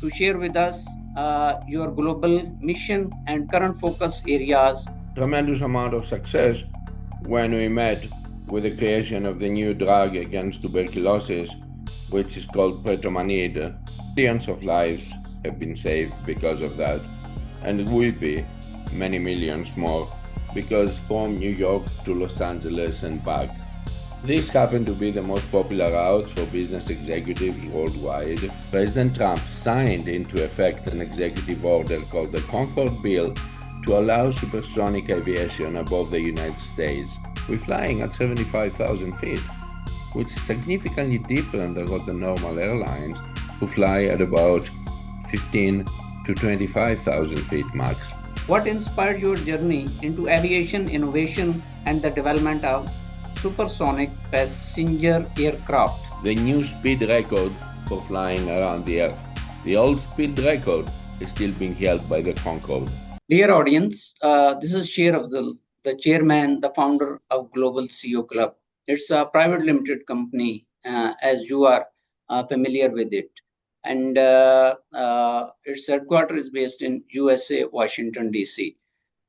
to share with us your global mission and current focus areas. Tremendous amount of success when we met with the creation of the new drug against tuberculosis, which is called pretromanide. Millions of lives have been saved because of that, and it will be many millions more, because from New York to Los Angeles and back. This happened to be the most popular routes for business executives worldwide. President Trump signed into effect an executive order called the Concorde Bill to allow supersonic aviation above the United States. We're flying at 75,000 feet, which is significantly different than what the normal airlines who fly at about 15 to 25,000 feet max. What inspired your journey into aviation innovation and the development of supersonic passenger aircraft? The new speed record for flying around the Earth. The old speed record is still being held by the Concorde. Dear audience, this is Sher Afzal, the chairman, the founder of Global CEO Club. It's a private limited company, as you are familiar with it. And its headquarters is based in USA, Washington, D.C.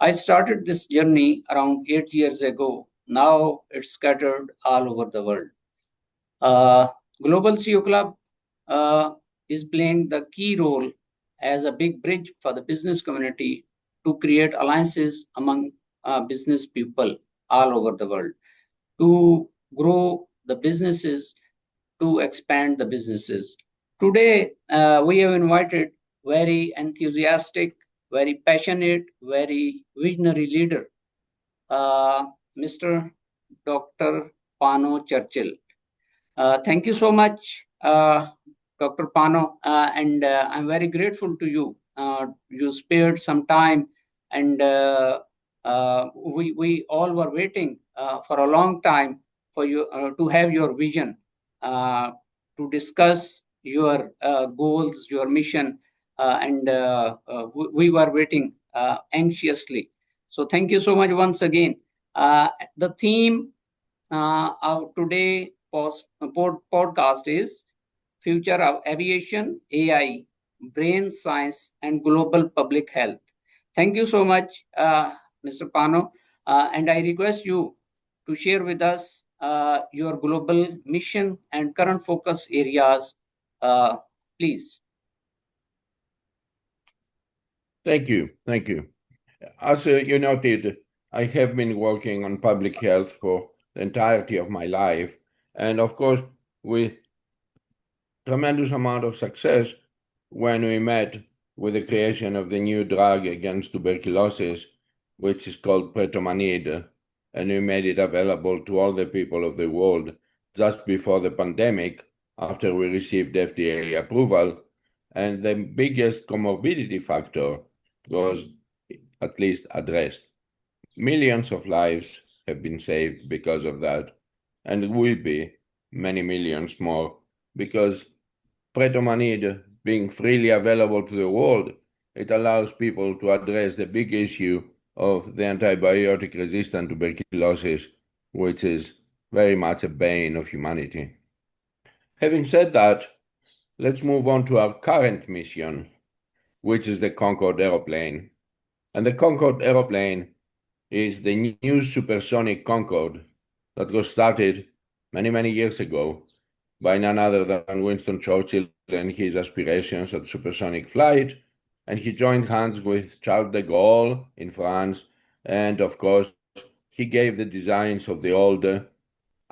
I started this journey around 8 years ago. Now it's scattered all over the world. Global CEO Club is playing the key role as a big bridge for the business community to create alliances among business people all over the world, to grow the businesses, to expand the businesses. Today, we have invited very enthusiastic, very passionate, very visionary leader, Mr. Dr. Pano Churchill. Thank you so much, Dr. Pano, and I'm very grateful to you. You spared some time, and we all were waiting for a long time for you to have your vision, to discuss your goals, your mission, and we were waiting anxiously. So thank you so much once again. The theme of today podcast is Future of Aviation, AI, Brain Science, and Global Public Health. Thank you so much, Mr. Pano, and I request you to share with us your global mission and current focus areas, please. Thank you. As you noted, I have been working on public health for the entirety of my life, and of course, with tremendous amount of success when we met with the creation of the new drug against tuberculosis, which is called pretromanide, and we made it available to all the people of the world just before the pandemic, after we received FDA approval. And the biggest comorbidity factor was at least addressed. Millions of lives have been saved because of that, and it will be many millions more, because pretromanide being freely available to the world, it allows people to address the big issue of the antibiotic-resistant tuberculosis, which is very much a bane of humanity. Having said that, let's move on to our current mission, which is the Concorde aeroplane. And the Concorde aeroplane is the new supersonic Concorde that was started many, many years ago by none other than Winston Churchill and his aspirations at supersonic flight. And he joined hands with Charles de Gaulle in France. And of course, he gave the designs of the old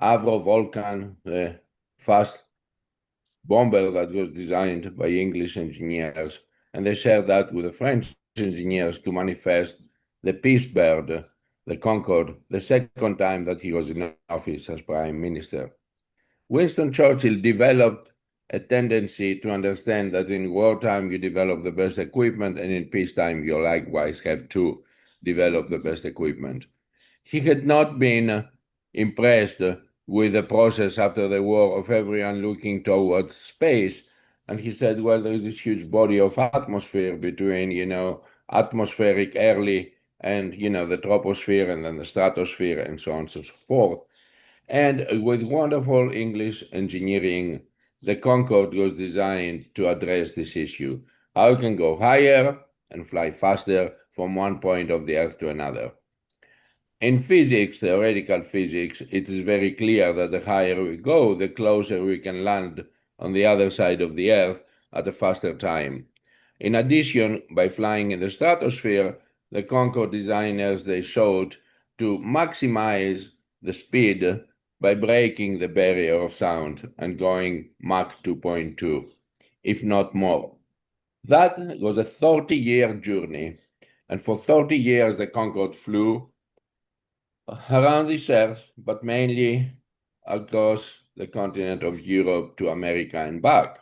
Avro Vulcan, the fast bomber that was designed by English engineers. And they shared that with the French engineers to manifest the Peace Bird, the Concorde, the second time that he was in office as Prime Minister. Winston Churchill developed a tendency to understand that in wartime you develop the best equipment, and in peacetime you likewise have to develop the best equipment. He had not been impressed with the process after the war of everyone looking towards space, and he said, well, there is this huge body of atmosphere between, atmospheric early and, the troposphere and then the stratosphere and so on and so forth. And with wonderful English engineering, the Concorde was designed to address this issue. How it can go higher and fly faster from one point of the Earth to another. In physics, theoretical physics, it is very clear that the higher we go, the closer we can land on the other side of the Earth at a faster time. In addition, by flying in the stratosphere, the Concorde designers, they showed to maximize the speed by breaking the barrier of sound and going Mach 2.2, if not more. That was a 30-year journey, and for 30 years the Concorde flew around this Earth, but mainly across the continent of Europe to America and back,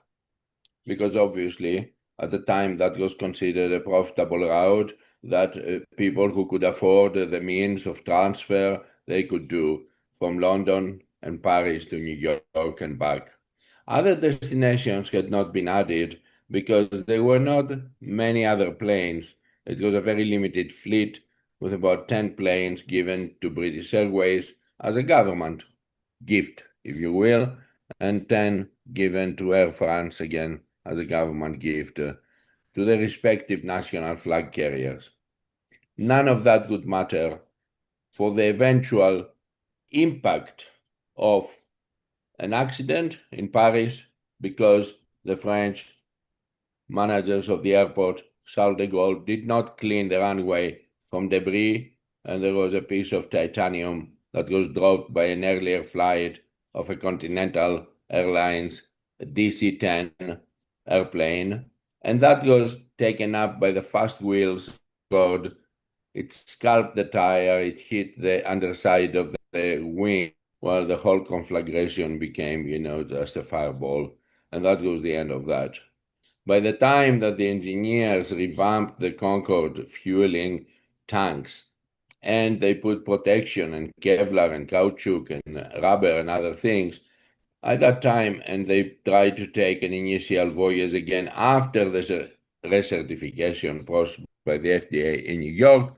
because obviously at the time that was considered a profitable route that people who could afford the means of transfer, they could do from London and Paris to New York and back. Other destinations had not been added because there were not many other planes. It was a very limited fleet with about 10 planes given to British Airways as a government gift, if you will, and 10 given to Air France again as a government gift to the respective national flag carriers. None of that would matter for the eventual impact of an accident in Paris because the French managers of the airport, Charles de Gaulle, did not clean the runway from debris, and there was a piece of titanium that was dropped by an earlier flight of a Continental Airlines DC-10 airplane, and that was taken up by the fast wheels road. It scalped the tire, it hit the underside of the wing, while the whole conflagration became, just a fireball, and that was the end of that. By the time that the engineers revamped the Concorde fueling tanks and they put protection and Kevlar and caoutchouc and rubber and other things, at that time, and they tried to take an initial voyage again after the recertification process by the FDA in New York,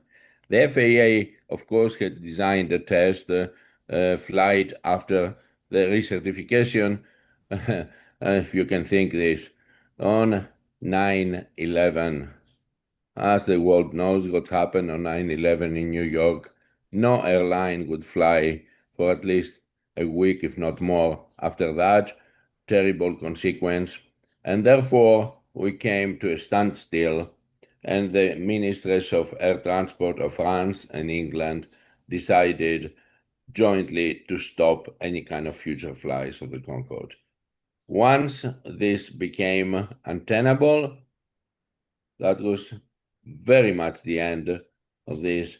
the FAA, of course, had designed a test flight after the recertification, if you can think this, on 9/11. As the world knows what happened on 9/11 in New York, no airline would fly for at least a week, if not more, after that terrible consequence. And therefore, we came to a standstill, and the ministers of air transport of France and England decided jointly to stop any kind of future flights of the Concorde. Once this became untenable, that was very much the end of this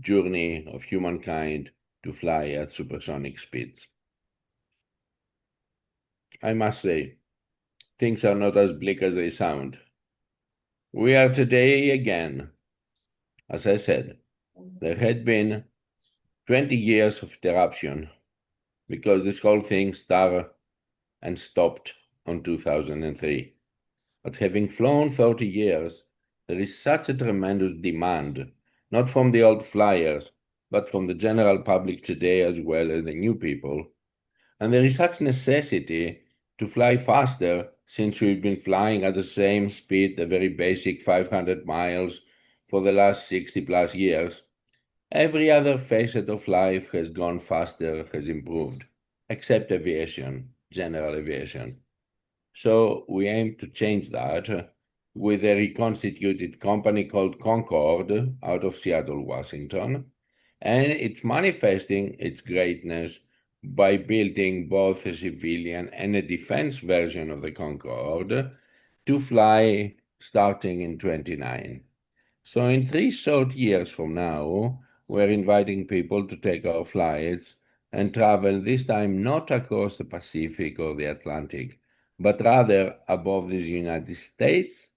journey of humankind to fly at supersonic speeds. I must say, things are not as bleak as they sound. We are today again, as I said, there had been 20 years of interruption because this whole thing started and stopped on 2003. But having flown 30 years, there is such a tremendous demand, not from the old flyers, but from the general public today as well as the new people. And there is such necessity to fly faster since we've been flying at the same speed, the very basic 500 miles for the last 60 plus years. Every other facet of life has gone faster, has improved, except aviation, general aviation. So we aim to change that with a reconstituted company called Concorde out of Seattle, Washington. And it's manifesting its greatness by building both a civilian and a defense version of the Concorde to fly starting in 29. So in 3 short years from now, we're inviting people to take our flights and travel this time not across the Pacific or the Atlantic, but rather above the United States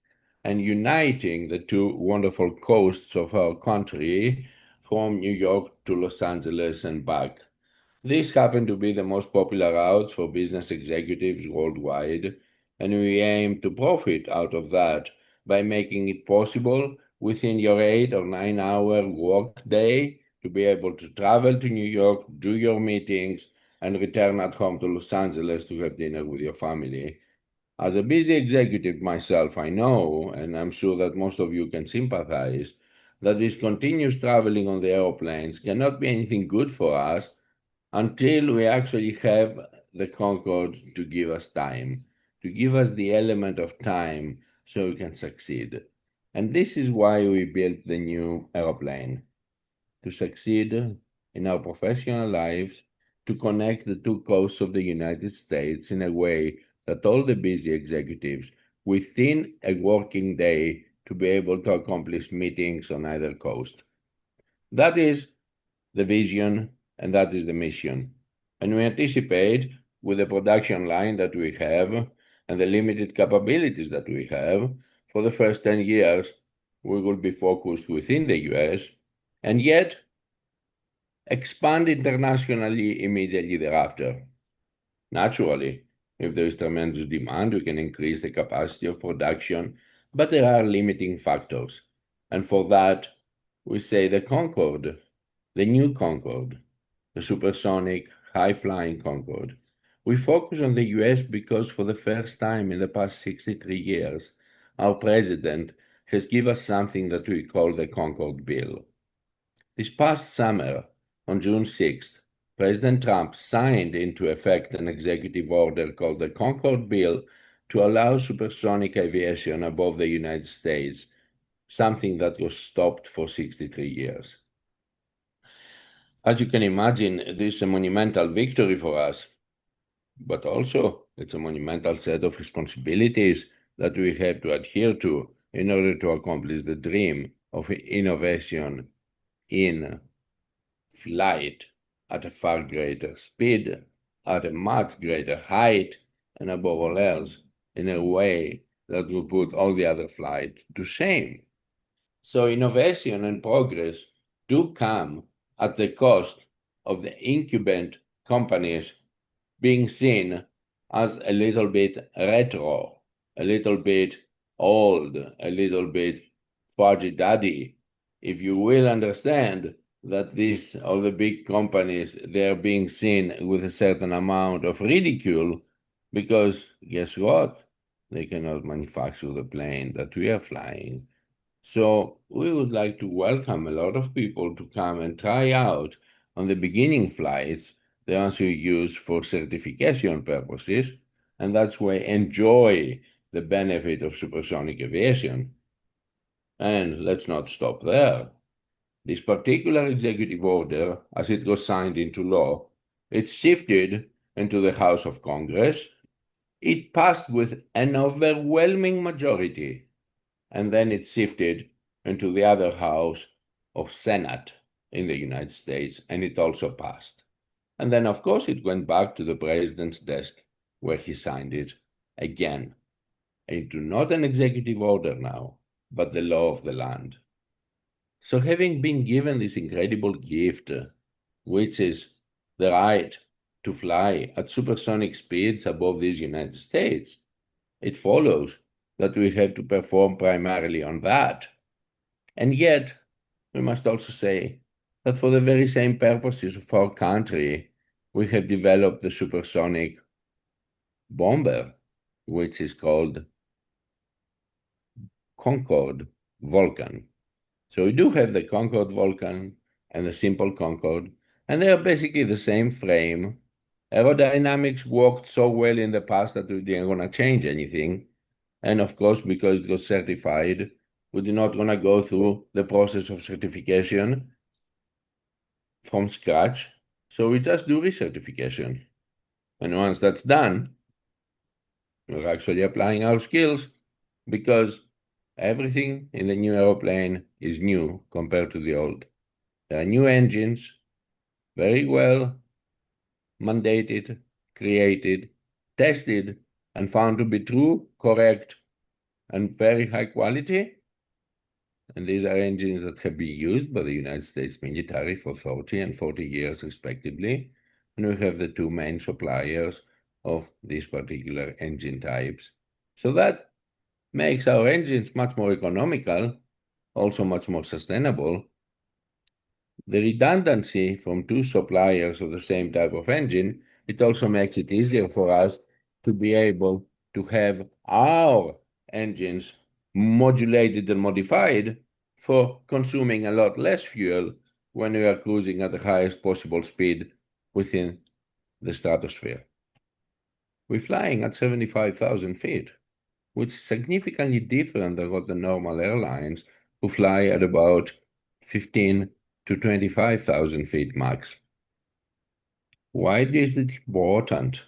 and uniting the two wonderful coasts of our country from New York to Los Angeles and back. These happen to be the most popular routes for business executives worldwide, and we aim to profit out of that by making it possible within your 8 or 9 hour work day to be able to travel to New York, do your meetings, and return at home to Los Angeles to have dinner with your family. As a busy executive myself, I know, and I'm sure that most of you can sympathize, that this continuous traveling on the airplanes cannot be anything good for us until we actually have the Concorde to give us time, to give us the element of time so we can succeed. And this is why we built the new airplane, to succeed in our professional lives, to connect the two coasts of the United States in a way that all the busy executives within a working day to be able to accomplish meetings on either coast. That is the vision and that is the mission. And we anticipate with the production line that we have and the limited capabilities that we have, for the first 10 years, we will be focused within the US and yet expand internationally immediately thereafter. Naturally, if there is tremendous demand, we can increase the capacity of production, but there are limiting factors. And for that, we say the Concorde, the new Concorde, the supersonic, high-flying Concorde. We focus on the US because for the first time in the past 63 years, our president has given us something that we call the Concorde Bill. This past summer, on June 6th, President Trump signed into effect an executive order called the Concorde Bill to allow supersonic aviation above the United States, something that was stopped for 63 years. As you can imagine, this is a monumental victory for us, but also it's a monumental set of responsibilities that we have to adhere to in order to accomplish the dream of innovation in flight at a far greater speed, at a much greater height, and above all else, in a way that will put all the other flight to shame. So innovation and progress do come at the cost of the incumbent companies being seen as a little bit retro, a little bit old, a little bit fudgy-duddy. If you will understand that these are the big companies, they're being seen with a certain amount of ridicule because guess what? They cannot manufacture the plane that we are flying. So we would like to welcome a lot of people to come and try out on the beginning flights the ones we use for certification purposes, and that's why enjoy the benefit of supersonic aviation. And let's not stop there. This particular executive order, as it was signed into law, it shifted into the House of Congress. It passed with an overwhelming majority, and then it shifted into the other house of Senate in the United States, and it also passed. And then, of course, it went back to the president's desk where he signed it again into not an executive order now, but the law of the land. So having been given this incredible gift, which is the right to fly at supersonic speeds above these United States, it follows that we have to perform primarily on that. And yet, we must also say that for the very same purposes of our country, we have developed the supersonic bomber, which is called Concorde Vulcan. So we do have the Concorde Vulcan and the simple Concorde, and they are basically the same frame. Aerodynamics worked so well in the past that we didn't want to change anything. And of course, because it was certified, we did not want to go through the process of certification from scratch. So we just do recertification. And once that's done, we're actually applying our skills because everything in the new aeroplane is new compared to the old. There are new engines, very well mandated, created, tested, and found to be true, correct, and very high quality. And these are engines that have been used by the United States military for 30 and 40 years, respectively. And we have the two main suppliers of these particular engine types. So that makes our engines much more economical, also much more sustainable. The redundancy from two suppliers of the same type of engine It also makes it easier for us to be able to have our engines modulated and modified for consuming a lot less fuel when we are cruising at the highest possible speed within the stratosphere. We're flying at 75,000 feet, which is significantly different than what the normal airlines who fly at about 15 to 25,000 feet max. Why is it important?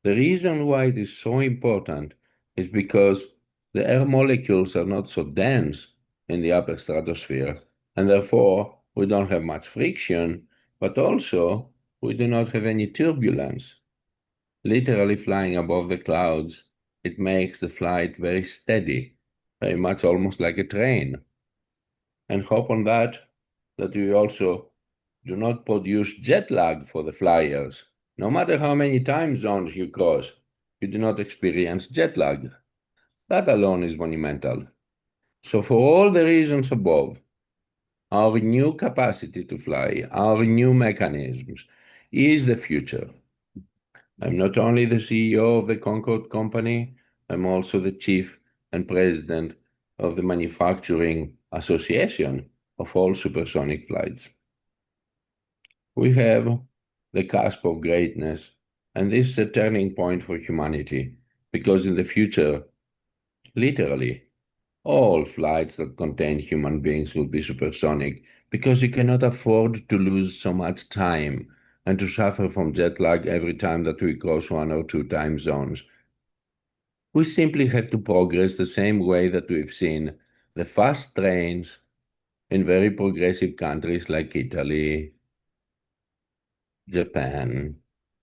The reason why it is so important is because the air molecules are not so dense in the upper stratosphere, and therefore we don't have much friction, but also we do not have any turbulence. Literally flying above the clouds, it makes the flight very steady, very much almost like a train. And hope on that we also do not produce jet lag for the flyers. No matter how many time zones you cross, you do not experience jet lag. That alone is monumental. So for all the reasons above, our new capacity to fly, our new mechanisms, is the future. I'm not only the CEO of the Concorde company, I'm also the chief and president of the Manufacturing Association of all supersonic flights. We have the cusp of greatness, and this is a turning point for humanity, because in the future, literally, all flights that contain human beings will be supersonic, because you cannot afford to lose so much time and to suffer from jet lag every time that we cross one or two time zones. We simply have to progress the same way that we've seen the fast trains in very progressive countries like Italy, Japan,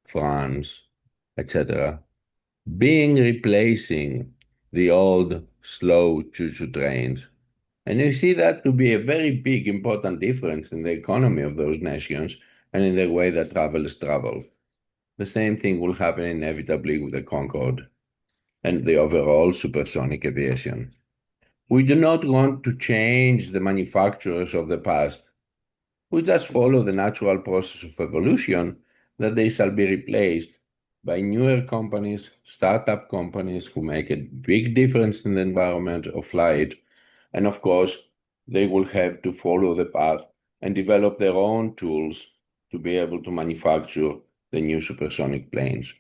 France, etc., replacing the old slow choo-choo trains. And you see that to be a very big, important difference in the economy of those nations and in the way that travelers travel. The same thing will happen inevitably with the Concorde and the overall supersonic aviation. We do not want to change the manufacturers of the past. We just follow the natural process of evolution that they shall be replaced by newer companies, startup companies who make a big difference in the environment of flight. And of course, they will have to follow the path and develop their own tools to be able to manufacture the new supersonic planes.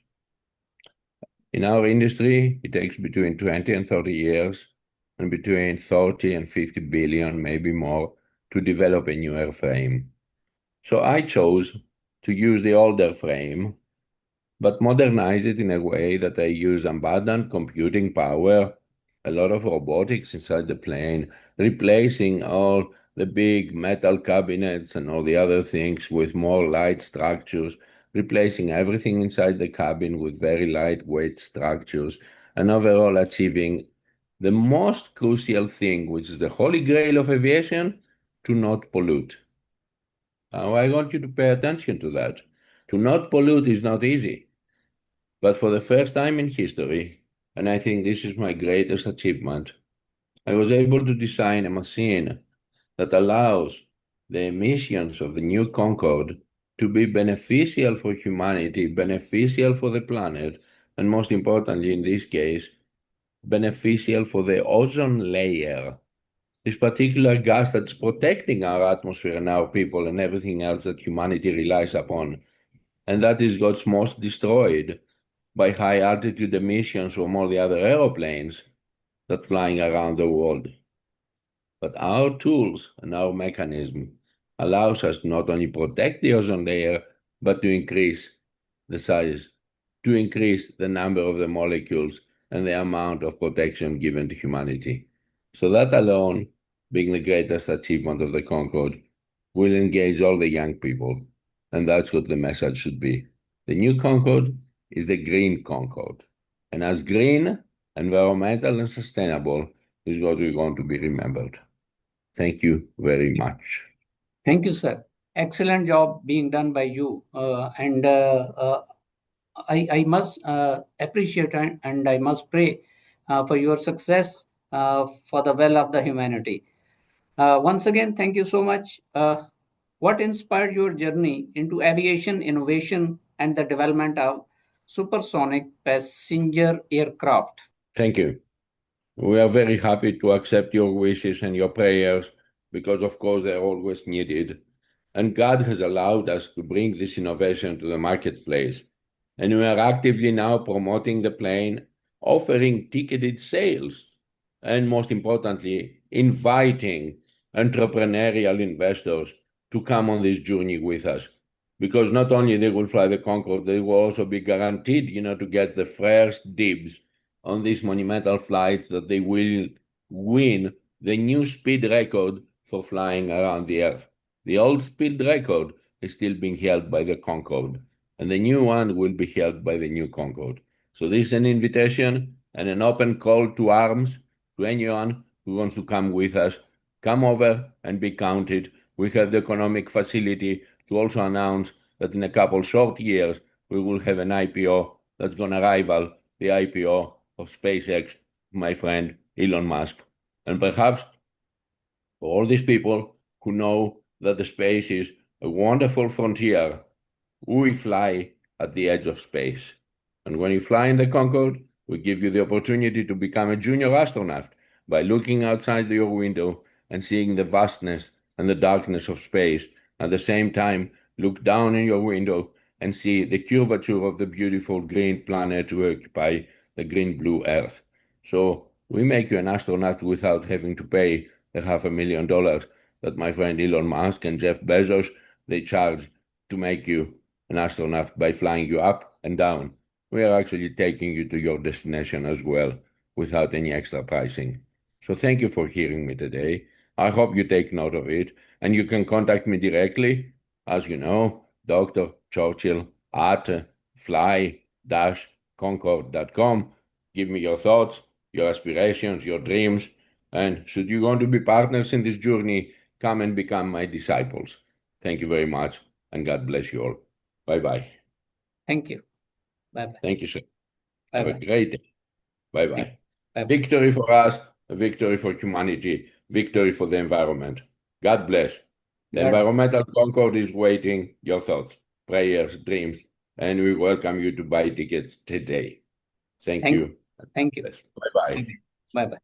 In our industry, it takes between 20 and 30 years and between 30 and 50 billion, maybe more, to develop a new airframe. So I chose to use the older frame, but modernize it in a way that I use abundant computing power, a lot of robotics inside the plane, replacing all the big metal cabinets and all the other things with more light structures, replacing everything inside the cabin with very lightweight structures, and overall achieving the most crucial thing, which is the holy grail of aviation, to not pollute. Now, I want you to pay attention to that. To not pollute is not easy. But for the first time in history, and I think this is my greatest achievement, I was able to design a machine that allows the emissions of the new Concorde to be beneficial for humanity, beneficial for the planet, and most importantly, in this case, beneficial for the ozone layer, this particular gas that's protecting our atmosphere and our people and everything else that humanity relies upon. And that is what's most destroyed by high altitude emissions from all the other aeroplanes that flying around the world. But our tools and our mechanism allows us to not only protect the ozone layer, but to increase the size, to increase the number of the molecules and the amount of protection given to humanity. So that alone, being the greatest achievement of the Concorde, will engage all the young people. And that's what the message should be. The new Concorde is the green Concorde. And as green, environmental, and sustainable is what we want to be remembered. Thank you very much. Thank you, sir. Excellent job being done by you. I must appreciate and I must pray for your success for the well of the humanity. Once again, thank you so much. What inspired your journey into aviation innovation and the development of supersonic passenger aircraft. Thank you. We are very happy to accept your wishes and your prayers because, of course, they're always needed. And God has allowed us to bring this innovation to the marketplace. And we are actively now promoting the plane, offering ticketed sales, and most importantly, inviting entrepreneurial investors to come on this journey with us. Because not only they will fly the Concorde, they will also be guaranteed, to get the first dibs on these monumental flights that they will win the new speed record for flying around the Earth. The old speed record is still being held by the Concorde, and the new one will be held by the new Concorde. So this is an invitation and an open call to arms to anyone who wants to come with us. Come over and be counted. We have the economic facility to also announce that in a couple short years, we will have an IPO that's going to rival the IPO of SpaceX, my friend Elon Musk. And perhaps for all these people who know that the space is a wonderful frontier, we fly at the edge of space. And when you fly in the Concorde, we give you the opportunity to become a junior astronaut by looking outside your window and seeing the vastness and the darkness of space. At the same time, look down in your window and see the curvature of the beautiful green planet we occupy, the green-blue Earth. So we make you an astronaut without having to pay the $500,000 that my friend Elon Musk and Jeff Bezos, they charge to make you an astronaut by flying you up and down. We are actually taking you to your destination as well without any extra pricing. So thank you for hearing me today. I hope you take note of it, and you can contact me directly, as you know, Dr. Churchill at fly-concorde.com. Give me your thoughts, your aspirations, your dreams, and should you want to be partners in this journey, come and become my disciples. Thank you very much, and God bless you all. Bye-bye. Thank you. Bye-bye. Thank you, sir. Bye-bye. Have a great day. Bye-bye. Bye-bye. Victory for us, a victory for humanity, victory for the environment. God bless. The Environmental Concorde is waiting your thoughts, prayers, dreams, and we welcome you to buy tickets today. Thank you. Thank you. Bye-bye. Bye-bye.